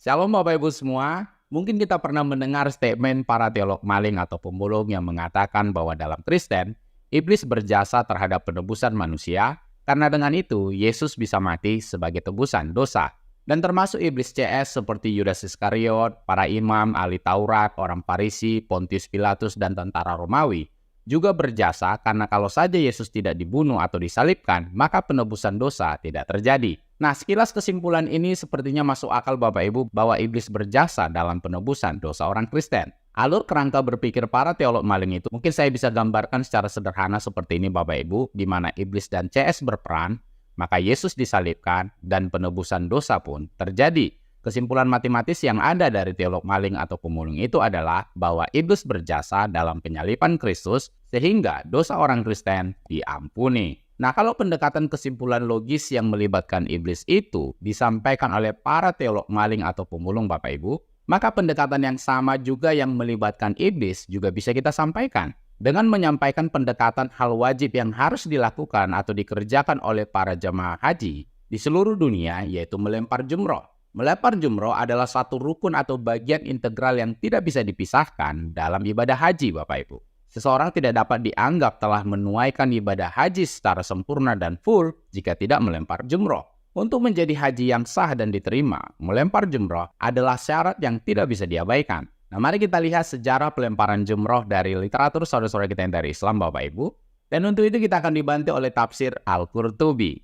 Shalom Bapak Ibu semua. Mungkin kita pernah mendengar statement para teolog maling atau pemulung yang mengatakan bahwa dalam Kristen, iblis berjasa terhadap penebusan manusia, karena dengan itu Yesus bisa mati sebagai tebusan dosa. Dan termasuk iblis CS seperti Yudas Iskariot, para imam, ahli Taurat, orang Farisi, Pontius Pilatus, dan tentara Romawi, juga berjasa karena kalau saja Yesus tidak dibunuh atau disalibkan, maka penebusan dosa tidak terjadi. Nah, sekilas kesimpulan ini sepertinya masuk akal Bapak Ibu bahwa iblis berjasa dalam penebusan dosa orang Kristen. Alur kerangka berpikir para teolog maling itu mungkin saya bisa gambarkan secara sederhana seperti ini Bapak Ibu, di mana iblis dan CS berperan, maka Yesus disalibkan dan penebusan dosa pun terjadi. Kesimpulan matematis yang ada dari teolog maling atau pemulung itu adalah bahwa iblis berjasa dalam penyaliban Kristus sehingga dosa orang Kristen diampuni. Nah, kalau pendekatan kesimpulan logis yang melibatkan iblis itu disampaikan oleh para teolog maling atau pemulung Bapak Ibu, maka pendekatan yang sama juga yang melibatkan iblis juga bisa kita sampaikan. Dengan menyampaikan pendekatan hal wajib yang harus dilakukan atau dikerjakan oleh para jemaah haji di seluruh dunia, yaitu melempar jumroh. Melempar jumroh adalah satu rukun atau bagian integral yang tidak bisa dipisahkan dalam ibadah haji Bapak Ibu. Seseorang tidak dapat dianggap telah menuaikan ibadah haji secara sempurna dan full jika tidak melempar jumroh. Untuk menjadi haji yang sah dan diterima, melempar jumroh adalah syarat yang tidak bisa diabaikan. Nah, mari kita lihat sejarah pelemparan jumroh dari literatur saudara-saudara kita yang dari Islam Bapak Ibu. Dan untuk itu kita akan dibantu oleh tafsir Al-Qurtubi.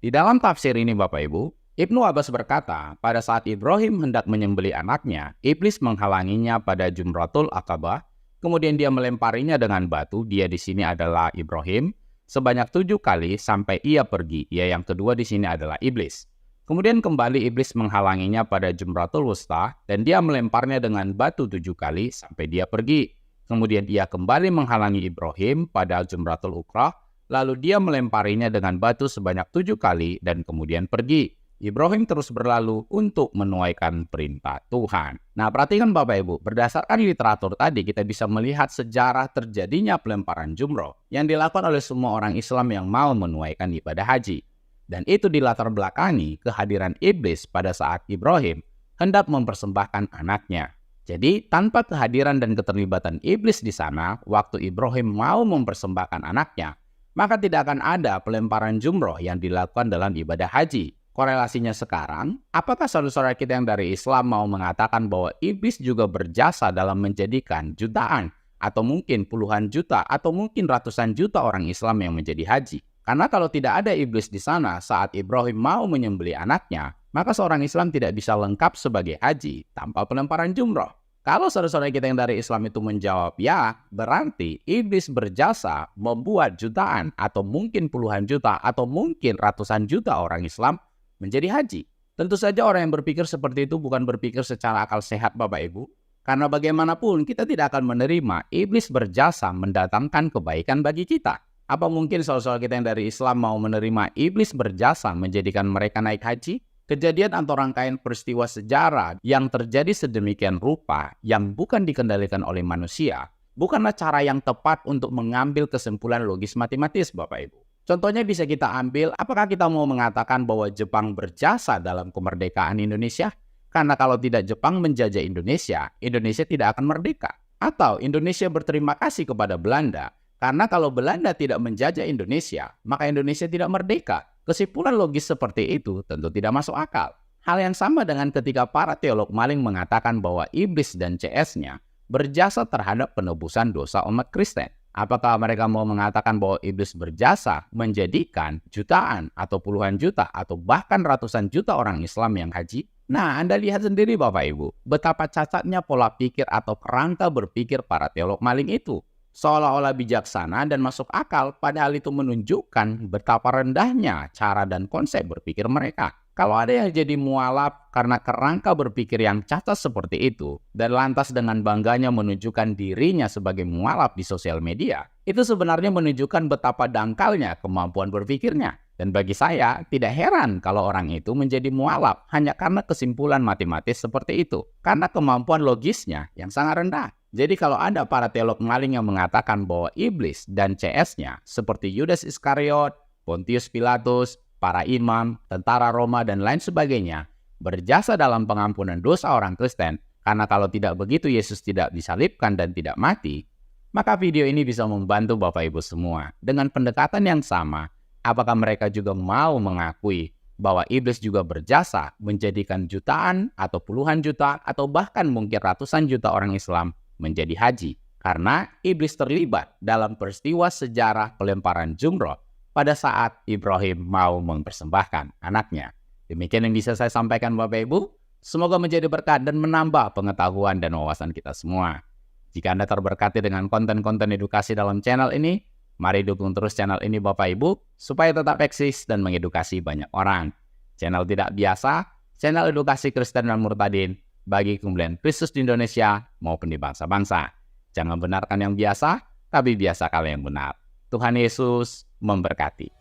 Di dalam tafsir ini Bapak Ibu, Ibnu Abbas berkata, pada saat Ibrahim hendak menyembelih anaknya, iblis menghalanginya pada Jumratul Aqabah, kemudian dia melemparinya dengan batu, dia di sini adalah Ibrahim, sebanyak 7 kali sampai ia pergi, ia yang kedua di sini adalah iblis. Kemudian kembali iblis menghalanginya pada Jumratul Wusta, dan dia melemparnya dengan batu 7 kali sampai dia pergi. Kemudian ia kembali menghalangi Ibrahim pada Jumratul Uqrah, lalu dia melemparinya dengan batu sebanyak 7 kali dan kemudian pergi. Ibrahim terus berlalu untuk menuaikan perintah Tuhan. Nah, perhatikan Bapak Ibu, berdasarkan literatur tadi kita bisa melihat sejarah terjadinya pelemparan jumroh yang dilakukan oleh semua orang Islam yang mau menuaikan ibadah haji. Dan itu dilatar belakangi kehadiran iblis pada saat Ibrahim hendak mempersembahkan anaknya. Jadi, tanpa kehadiran dan keterlibatan iblis di sana, waktu Ibrahim mau mempersembahkan anaknya, maka tidak akan ada pelemparan jumroh yang dilakukan dalam ibadah haji. Korelasinya sekarang, apakah saudara-saudara kita yang dari Islam mau mengatakan bahwa iblis juga berjasa dalam menjadikan jutaan, atau mungkin puluhan juta, atau mungkin ratusan juta orang Islam yang menjadi haji? Karena kalau tidak ada iblis di sana saat Ibrahim mau menyembelih anaknya, maka seorang Islam tidak bisa lengkap sebagai haji tanpa pelemparan jumroh. Kalau saudara-saudara kita yang dari Islam itu menjawab ya, berarti iblis berjasa membuat jutaan, atau mungkin puluhan juta, atau mungkin ratusan juta orang Islam menjadi haji. Tentu saja orang yang berpikir seperti itu bukan berpikir secara akal sehat Bapak Ibu. Karena bagaimanapun kita tidak akan menerima iblis berjasa mendatangkan kebaikan bagi kita. Apa mungkin saudara-saudara kita yang dari Islam mau menerima iblis berjasa menjadikan mereka naik haji? Kejadian atau rangkaian peristiwa sejarah yang terjadi sedemikian rupa yang bukan dikendalikan oleh manusia, bukanlah cara yang tepat untuk mengambil kesimpulan logis matematis Bapak Ibu. Contohnya bisa kita ambil, apakah kita mau mengatakan bahwa Jepang berjasa dalam kemerdekaan Indonesia? Karena kalau tidak Jepang menjajah Indonesia, Indonesia tidak akan merdeka. Atau Indonesia berterima kasih kepada Belanda, karena kalau Belanda tidak menjajah Indonesia, maka Indonesia tidak merdeka. Kesimpulan logis seperti itu tentu tidak masuk akal. Hal yang sama dengan ketika para teolog maling mengatakan bahwa iblis dan CS-nya berjasa terhadap penebusan dosa umat Kristen. Apakah mereka mau mengatakan bahwa iblis berjasa menjadikan jutaan atau puluhan juta atau bahkan ratusan juta orang Islam yang haji? Nah, Anda lihat sendiri Bapak Ibu, betapa cacatnya pola pikir atau kerangka berpikir para teolog maling itu. Seolah-olah bijaksana dan masuk akal, padahal itu menunjukkan betapa rendahnya cara dan konsep berpikir mereka. Kalau ada yang jadi mualaf karena kerangka berpikir yang cacat seperti itu, dan lantas dengan bangganya menunjukkan dirinya sebagai mualaf di sosial media, itu sebenarnya menunjukkan betapa dangkalnya kemampuan berpikirnya. Dan bagi saya, tidak heran kalau orang itu menjadi mualaf hanya karena kesimpulan matematis seperti itu, karena kemampuan logisnya yang sangat rendah. Jadi kalau ada para teolog maling yang mengatakan bahwa iblis dan CS-nya seperti Yudas Iskariot, Pontius Pilatus, para imam, tentara Roma, dan lain sebagainya berjasa dalam pengampunan dosa orang Kristen, karena kalau tidak begitu Yesus tidak disalibkan dan tidak mati, maka video ini bisa membantu Bapak Ibu semua. Dengan pendekatan yang sama, apakah mereka juga mau mengakui bahwa iblis juga berjasa menjadikan jutaan atau puluhan juta atau bahkan mungkin ratusan juta orang Islam menjadi haji? Karena iblis terlibat dalam peristiwa sejarah pelemparan jumroh pada saat Ibrahim mau mempersembahkan anaknya. Demikian yang bisa saya sampaikan Bapak Ibu. Semoga menjadi berkat dan menambah pengetahuan dan wawasan kita semua. Jika Anda terberkati dengan konten-konten edukasi dalam channel ini, mari dukung terus channel ini Bapak Ibu, supaya tetap eksis dan mengedukasi banyak orang. Channel tidak biasa, channel edukasi Kristen dan Murtadin, bagi kemuliaan Kristus di Indonesia maupun di bangsa-bangsa. Jangan benarkan yang biasa, tapi biasakan yang benar. Tuhan Yesus memberkati.